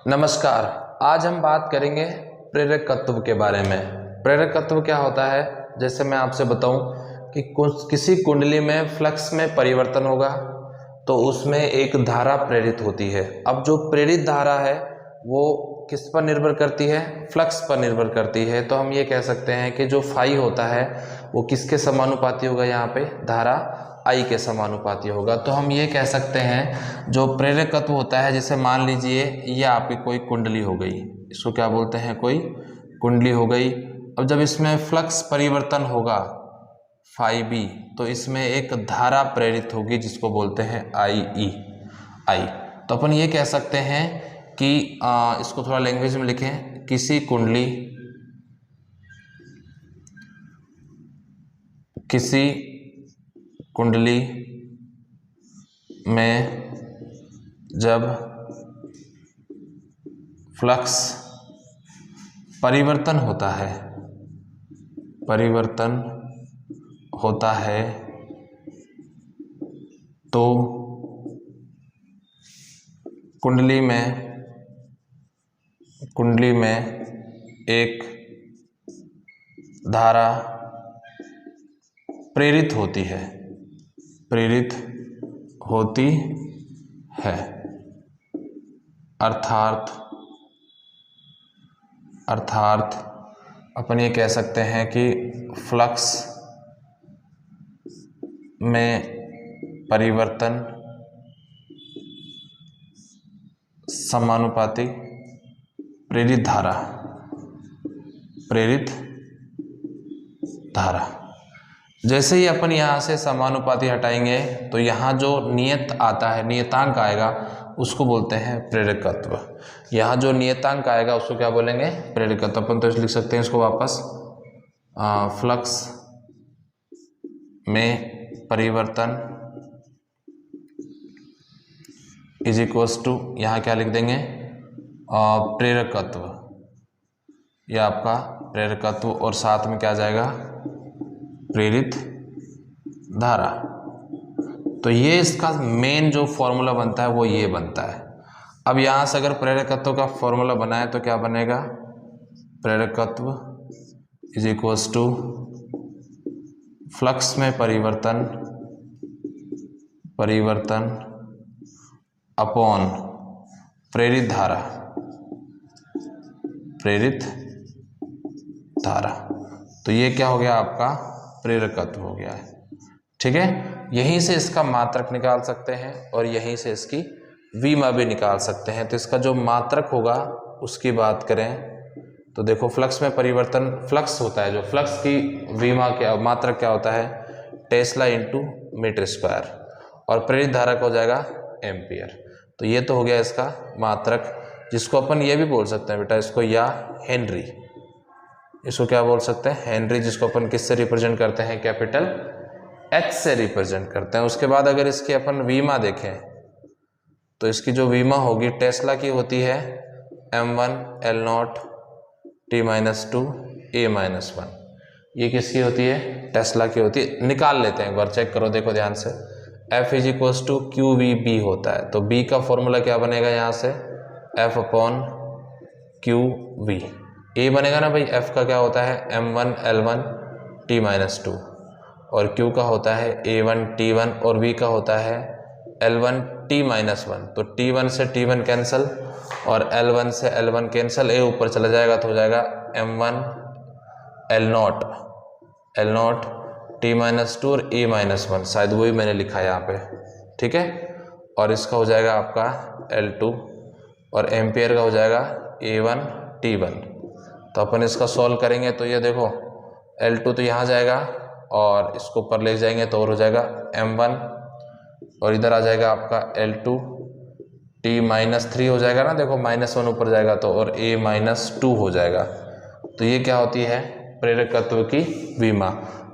नमस्कार। आज हम बात करेंगे प्रेरकत्व के बारे में। प्रेरकत्व क्या होता है, जैसे मैं आपसे बताऊं कि किसी कुंडली में फ्लक्स में परिवर्तन होगा तो उसमें एक धारा प्रेरित होती है। अब जो प्रेरित धारा है वो किस पर निर्भर करती है? फ्लक्स पर निर्भर करती है। तो हम ये कह सकते हैं कि जो फाई होता है वो किसके समानुपाती होगा? यहाँ पे धारा आई के समानुपाती होगा। तो हम ये कह सकते हैं जो प्रेरकत्व होता है, जैसे मान लीजिए ये आपकी कोई कुंडली हो गई, इसको क्या बोलते हैं? कोई कुंडली हो गई। अब जब इसमें फ्लक्स परिवर्तन होगा फाई बी, तो इसमें एक धारा प्रेरित होगी जिसको बोलते हैं आई। तो अपन ये कह सकते हैं कि इसको थोड़ा लैंग्वेज में लिखें, किसी कुंडली में जब फ्लक्स परिवर्तन होता है तो कुंडली में एक धारा प्रेरित होती है अर्थात अपन ये कह सकते हैं कि फ्लक्स में परिवर्तन समानुपाती प्रेरित धारा। जैसे ही अपन यहाँ से समानुपाती हटाएंगे तो यहाँ जो नियतांक आएगा उसको बोलते हैं प्रेरकत्व। यहाँ जो नियतांक आएगा उसको क्या बोलेंगे? प्रेरकत्व। अपन तो लिख सकते हैं इसको वापस, फ्लक्स में परिवर्तन इज इक्वल्स टू, यहाँ क्या लिख देंगे? प्रेरकत्व। यह आपका प्रेरकत्व और साथ में क्या जाएगा? प्रेरित धारा। तो ये इसका मेन जो फॉर्मूला बनता है वो ये बनता है। अब यहाँ से अगर प्रेरकत्व का फॉर्मूला बनाए तो क्या बनेगा? प्रेरकत्व इज इक्वल्स टू फ्लक्स में परिवर्तन अपॉन प्रेरित धारा। तो ये क्या हो गया? आपका प्रेरकत्व हो गया है। ठीक है, यहीं से इसका मात्रक निकाल सकते हैं और यहीं से इसकी विमा भी निकाल सकते हैं। तो इसका जो मात्रक होगा उसकी बात करें तो देखो, फ्लक्स में परिवर्तन, फ्लक्स होता है जो, फ्लक्स की विमा क्या, मात्रक क्या होता है? टेस्ला इंटू मीटर स्क्वायर, और प्रेरित धारा का हो जाएगा एम्पियर। तो ये तो हो गया इसका मात्रक, जिसको अपन ये भी बोल सकते हैं बेटा इसको, या हेनरी। इसको क्या बोल सकते हैं? हेनरी, जिसको अपन किससे रिप्रेजेंट करते हैं? कैपिटल एच से रिप्रेजेंट करते हैं। उसके बाद अगर इसकी अपन वीमा देखें तो इसकी जो वीमा होगी टेस्ला की होती है m1 L0 T-2 A-1। ये किसकी होती है? टेस्ला की होती है। निकाल लेते हैं, एक बार चेक करो, देखो ध्यान से। F is equals to QVB होता है, तो B का फॉर्मूला क्या बनेगा? यहाँ से F अपॉन QV। A बनेगा ना भाई, F का क्या होता है? M1 L1 T-2, और Q का होता है A1 T1, और V का होता है L1 T-1। तो T1 से T1 कैंसिल और L1 से L1 कैंसिल, A ऊपर चला जाएगा तो हो जाएगा M1 L0 T-2 और A-1, शायद वही मैंने लिखा है यहाँ पे। ठीक है, और इसका हो जाएगा आपका L2, और एम्पियर का हो जाएगा A1 T1। तो अपन इसका सॉल्व करेंगे तो ये देखो, L2 तो यहाँ जाएगा और इसको ऊपर ले जाएंगे तो और हो जाएगा M1, और इधर आ जाएगा आपका L2 T-3 हो जाएगा ना, देखो -1 ऊपर जाएगा तो, और A-2 हो जाएगा। तो ये क्या होती है? प्रेरकत्व की विमा,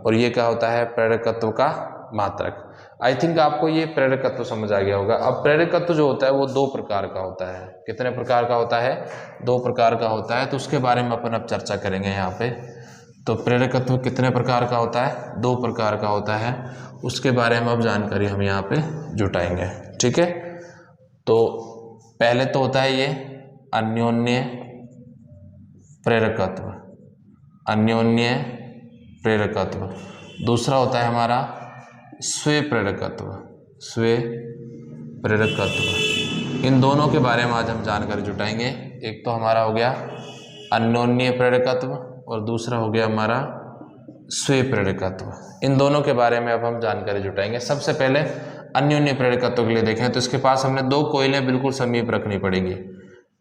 और ये क्या होता है? प्रेरकत्व का मात्रक। आई थिंक आपको ये प्रेरकत्व समझ आ गया होगा। अब प्रेरकत्व जो होता है वो 2 प्रकार का होता है। कितने प्रकार का होता है? 2 प्रकार का होता है। तो उसके बारे में अपन अब चर्चा करेंगे यहाँ पे। तो प्रेरकत्व कितने प्रकार का होता है? 2 प्रकार का होता है। उसके बारे में अब जानकारी हम यहाँ पे जुटाएंगे। ठीक है, तो पहले तो होता है ये अन्योन्य प्रेरकत्व, अन्योन्य प्रेरकत्व। दूसरा होता है हमारा स्वे प्रेरकत्व, स्वे प्रेरकत्व। इन दोनों के बारे में आज हम जानकारी जुटाएंगे। एक तो हमारा हो गया अन्योन्य प्रेरकत्व और दूसरा हो गया हमारा स्वे प्रेरकत्व। इन दोनों के बारे में अब हम जानकारी जुटाएंगे। सबसे पहले अन्योन्य प्रेरकत्व के लिए देखें तो इसके पास हमने दो कोयलें बिल्कुल समीप रखनी पड़ेंगी।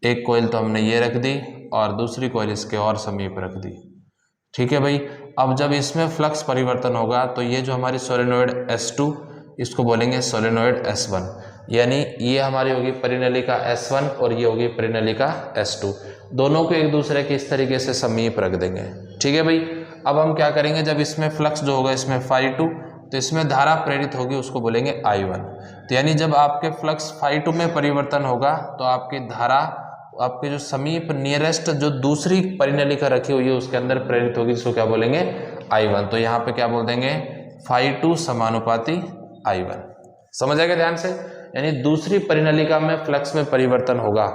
एक कोयल तो हमने ये रख दी और दूसरी कोयल इसके और समीप रख दी। ठीक है भाई। अब जब इसमें फ्लक्स परिवर्तन होगा तो ये जो हमारी सोलेनोइड S2 इसको बोलेंगे सोलेनोइड S1, यानी ये हमारी होगी परिनलिका S1 और ये होगी परिनलिका S2। दोनों को एक दूसरे के इस तरीके से समीप रख देंगे। ठीक है भाई। अब हम क्या करेंगे, जब इसमें फ्लक्स जो होगा इसमें φ2 तो इसमें धारा प्रेरित होगी, उसको बोलेंगे I1। तो यानी जब आपके फ्लक्स φ2 में परिवर्तन होगा तो आपकी धारा आपके जो समीप नियरेस्ट जो दूसरी परिनलिका रखी हुई है उसके अंदर प्रेरित होगी, जिसको क्या बोलेंगे I1। तो यहाँ पे क्या बोल देंगे φ2 समानुपाती I1। समझ आएगा ध्यान से। यानी दूसरी परिनलिका में फ्लक्स में परिवर्तन होगा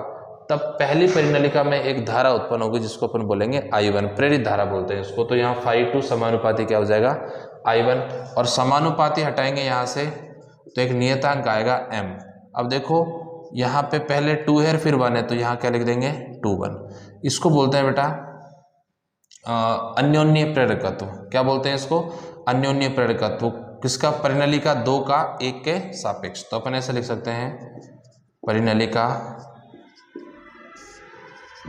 तब पहली परिनलिका में एक धारा उत्पन्न होगी जिसको अपन बोलेंगे I1, प्रेरित धारा बोलते हैं इसको। तो यहाँ φ2 समानुपाती क्या हो जाएगा I1, और समानुपाती हटाएंगे यहाँ से तो एक नियतांक आएगा m। अब देखो यहाँ पे पहले 2 है फिर 1 है तो यहाँ क्या लिख देंगे 2 1। इसको बोलते हैं बेटा अन्योन्य प्रेरकत्व। क्या बोलते हैं इसको, अन्योन्य प्रेरकत्व। किसका, परिनलिका 2 का 1 के सापेक्ष। तो अपन ऐसे लिख सकते हैं परिनलिका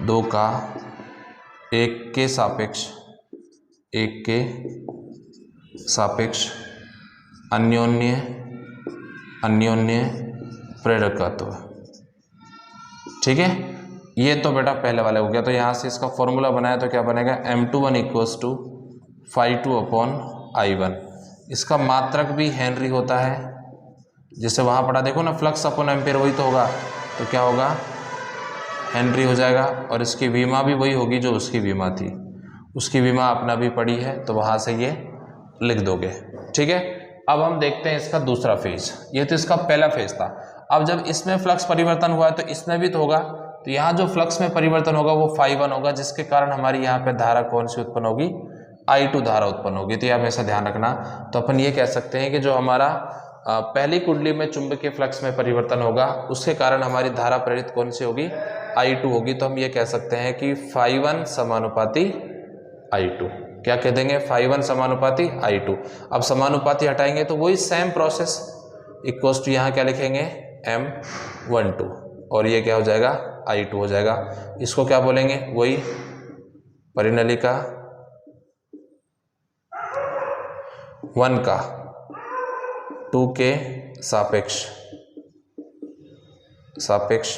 2 का 1 के सापेक्ष, 1 के सापेक्ष अन्योन्य प्रेरकत्व। ठीक है। ये तो बेटा पहले वाला हो गया। तो यहाँ से इसका फॉर्मूला बनाया तो क्या बनेगा M21 equals to φ2 upon I1। इसका मात्रक भी हेनरी होता है, जिससे वहाँ पढ़ा देखो ना फ्लक्स अपॉन एम्पियर वही तो होगा, तो क्या होगा हेनरी हो जाएगा। और इसकी विमा भी वही होगी जो उसकी विमा थी, उसकी विमा अपना भी पड़ी है तो वहाँ से ये लिख दोगे। ठीक है। अब हम देखते हैं इसका दूसरा फेज। ये तो इसका पहला फेज था। अब जब इसमें फ्लक्स परिवर्तन हुआ है तो इसमें भी तो होगा, तो यहाँ जो फ्लक्स में परिवर्तन होगा वो φ1 होगा, जिसके कारण हमारी यहाँ पे धारा कौन सी उत्पन्न होगी, I2 धारा उत्पन्न होगी। तो ये हमेशा ध्यान रखना। तो अपन ये कह सकते हैं कि जो हमारा पहली कुंडली में चुंबकीय फ्लक्स में परिवर्तन होगा उसके कारण हमारी धारा प्रेरित कौन सी होगी, I2 होगी। तो हम ये कह सकते हैं कि φ1 समानुपाती I2। क्या कह देंगे, φ1 समानुपाती I2। अब समानुपाती हटाएंगे तो वही सेम प्रोसेस इक्वल्स टू यहाँ क्या लिखेंगे M12 और ये क्या हो जाएगा I2 हो जाएगा। इसको क्या बोलेंगे, वही परिनलिका 1 का 2 के सापेक्ष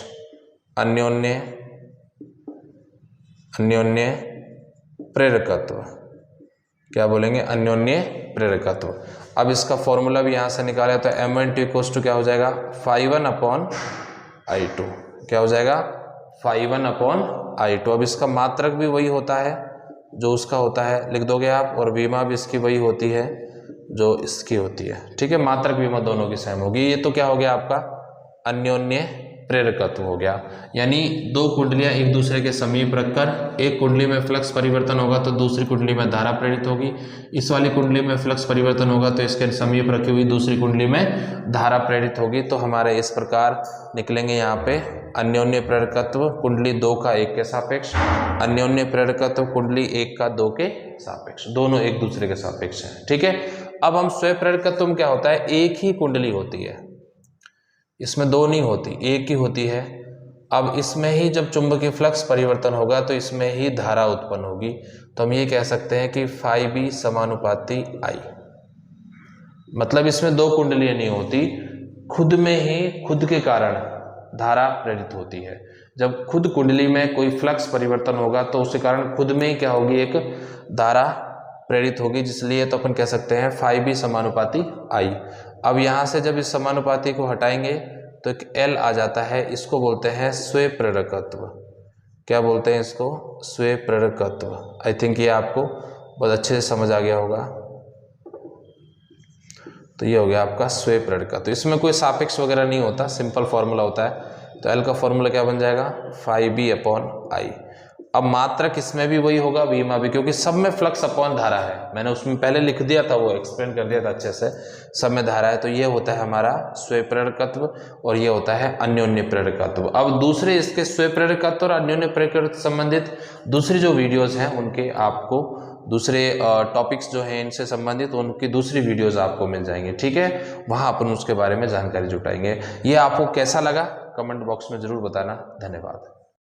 अन्योन्य प्रेरकत्व। क्या बोलेंगे, अन्योन्य प्रेरकत्व। अब इसका फॉर्मूला भी यहाँ से निकाले तो M12 इक्वल्स टू क्या हो जाएगा φ1 अपॉन I2। क्या हो जाएगा φ1 अपॉन I2। अब इसका मात्रक भी वही होता है जो उसका होता है, लिख दोगे आप, और विमा भी इसकी वही होती है जो इसकी होती है। ठीक है। मात्रक विमा दोनों की सेम होगी। ये तो क्या हो गया आपका अन्योन्य प्रेरकत्व हो गया। यानी दो कुंडलियां एक दूसरे के समीप रखकर एक कुंडली में फ्लक्स परिवर्तन होगा तो दूसरी कुंडली में धारा प्रेरित होगी, इस वाली कुंडली में फ्लक्स परिवर्तन होगा तो इसके समीप रखी हुई दूसरी कुंडली में धारा प्रेरित होगी। तो हमारे इस प्रकार निकलेंगे यहाँ पे अन्योन्य प्रेरकत्व कुंडली 2 का 1 के सापेक्ष, अन्योन्य प्रेरकत्व कुंडली 1 का 2 के सापेक्ष, दोनों एक दूसरे के सापेक्ष है। ठीक है। अब हम स्व प्रेरकत्व क्या होता है, एक ही कुंडली होती है, इसमें दो नहीं होती, एक ही होती है। अब इसमें ही जब चुंबकीय फ्लक्स परिवर्तन होगा तो इसमें ही धारा उत्पन्न होगी। तो हम ये कह सकते हैं कि φB समानुपाती I। मतलब इसमें दो कुंडलियां नहीं होती, खुद में ही खुद के कारण धारा प्रेरित होती है। जब खुद कुंडली में कोई फ्लक्स परिवर्तन होगा तो उसके कारण खुद में ही क्या होगी, एक धारा प्रेरित होगी, जिसलिए तो अपन कह सकते हैं φB समानुपाती I। अब यहाँ से जब इस समानुपाती को हटाएंगे तो एक L आ जाता है, इसको बोलते हैं स्व प्रेरकत्व। क्या बोलते हैं इसको, स्व प्रेरकत्व। आई थिंक ये आपको बहुत अच्छे से समझ आ गया होगा। तो ये हो गया आपका स्व प्रेरकत्व। इसमें कोई सापेक्ष वगैरह नहीं होता, सिंपल फॉर्मूला होता है तो L का फॉर्मूला क्या बन जाएगा 5B/I। अब मात्रक इसमें भी वही होगा, V में भी, क्योंकि सब में फ्लक्स अपॉन धारा है, मैंने उसमें पहले लिख दिया था, वो एक्सप्लेन कर दिया था अच्छे से, सब में धारा है। तो ये होता है हमारा स्वयं प्रेरकत्व और ये होता है अन्योन्य प्रेरकत्व। अब दूसरे इसके स्वयं प्रेरकत्व और अन्योन्य प्रेरकत्व संबंधित दूसरी जो वीडियोज़ हैं उनके आपको दूसरे टॉपिक्स जो हैं इनसे संबंधित उनकी दूसरी वीडियोज़ आपको मिल जाएंगे, ठीक है, वहाँ अपन उसके बारे में जानकारी जुटाएंगे। ये आपको कैसा लगा कमेंट बॉक्स में ज़रूर बताना। धन्यवाद।